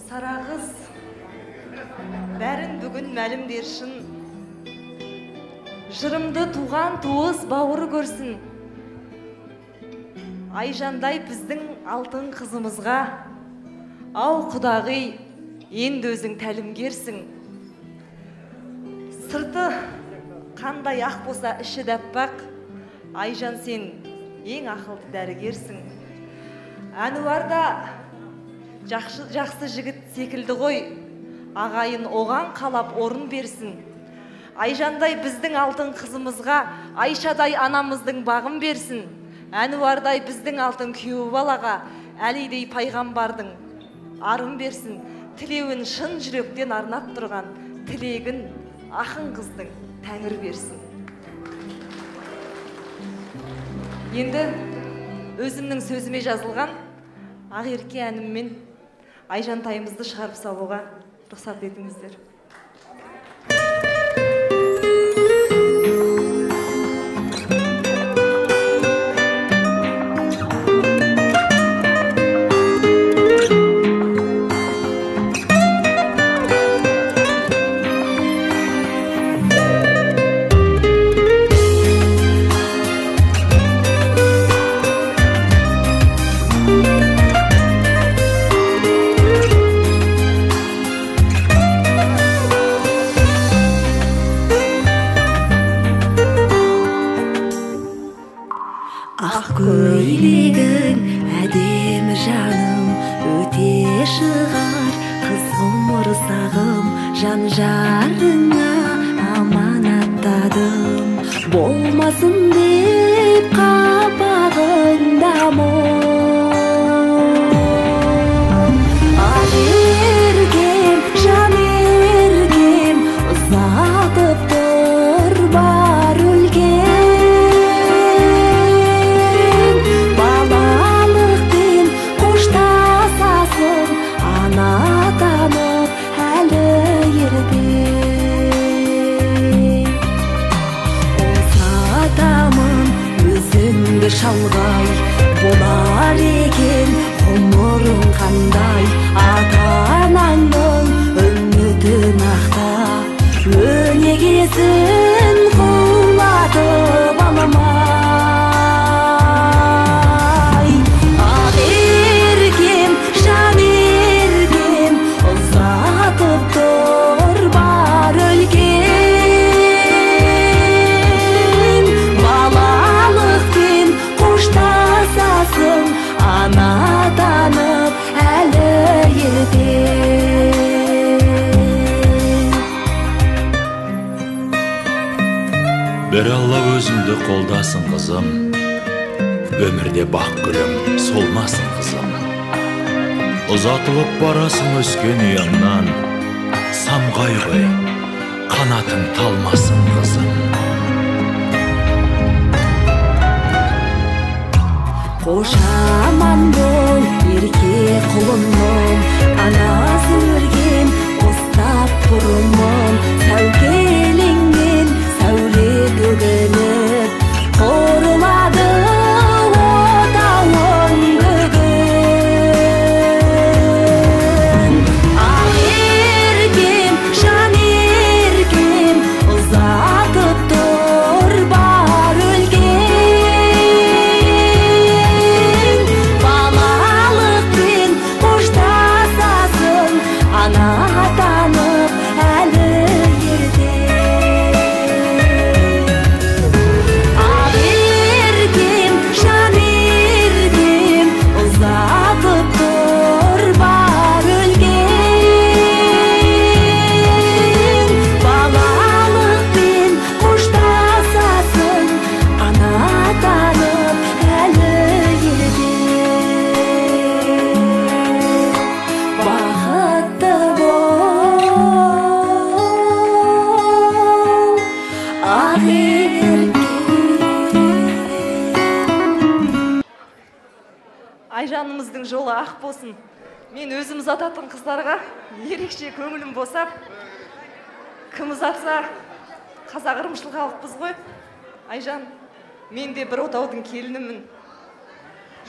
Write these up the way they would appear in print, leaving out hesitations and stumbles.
Сарағыз бәрін бүгін мәлімдершін, жырымды туған туыс бауыры көрсін. Айжандай біздің алтын қызымызға, ау құдағи, енді өзің тәлімгерсің. Сырты қандай ақ болса іші дәппақ, Айжан сен ең ақылды дәрігерсің. Әнуарда жақсы жігіт секілді ғой, ағайын оған қалап орын берсін. Айжандай біздің алтын қызымызға, Айшадай анамыздың бағын берсін. Әнуардай біздің алтын күйеу балаға, Әлидей пайғамбардың арын берсін. Тілеуін шын жүректен арнап тұрған, тілегін ақын қыздың тәңір берсін. Енді өзімнің сөзіме жазылған Ақерке әніммен Айжан тайымызды шығарып салуға рұқсат етіңіздер. Көйлегің әдемі жаным, өте шығар қызғым ұрсағым, жан жарыңа аманаттадым. Болмасын деп қабағыңда мұң, еркем, жан еркем, ұзатып тұр бар өлген. Шалғай болар екен ғұмырың қандай, ата-анаңның үмітін ақта, өнегесін құлатып аламай. Ақ еркем, жан еркем, ұзатып тұр бар өлген. Ана танып әлі ерте. Бір Алла өзіңді қолдасын қызым, өмірде бақ гүлің солмасын қызым. Ұзатылып барасың өскен ұяңнан, самғай ғой, қанатың талмасын қызым. Қош аман бол, ерке құлыным, анасы өрген, қостап бұрымым, сәукеленген, сәуле төгіліп, құрылады отауың бүгін. Ақ еркем, жан еркем, ұзатып тұр бар өлген. Танып әлі ерте. Ақ еркем, жан еркем, ұзатып тұр бар өлген. Балалықпен қоштасасың, ана танып әлі ерте. Айжанымыздың жолы ақ болсын. Мен өзім ұзататын қыздарға ерекше көңілім босап, кім ұзатса қазақ ырымшыл халықпыз ғой. Айжан, мен де бір отаудың келінімін.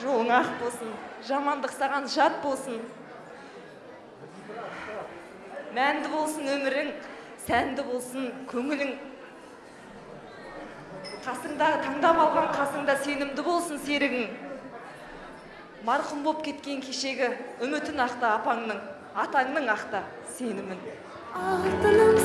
Жолың ақ болсын, жамандық саған жат болсын. мәнді болсын өмірің, сәнді болсын көңілің. Қасыңдағы таңдап алған қасыңда сенімді болсын серігің. Марқұм боп кеткен кешегі үмітін ақта апаңның, атаңның ақта сенімін. Алтыным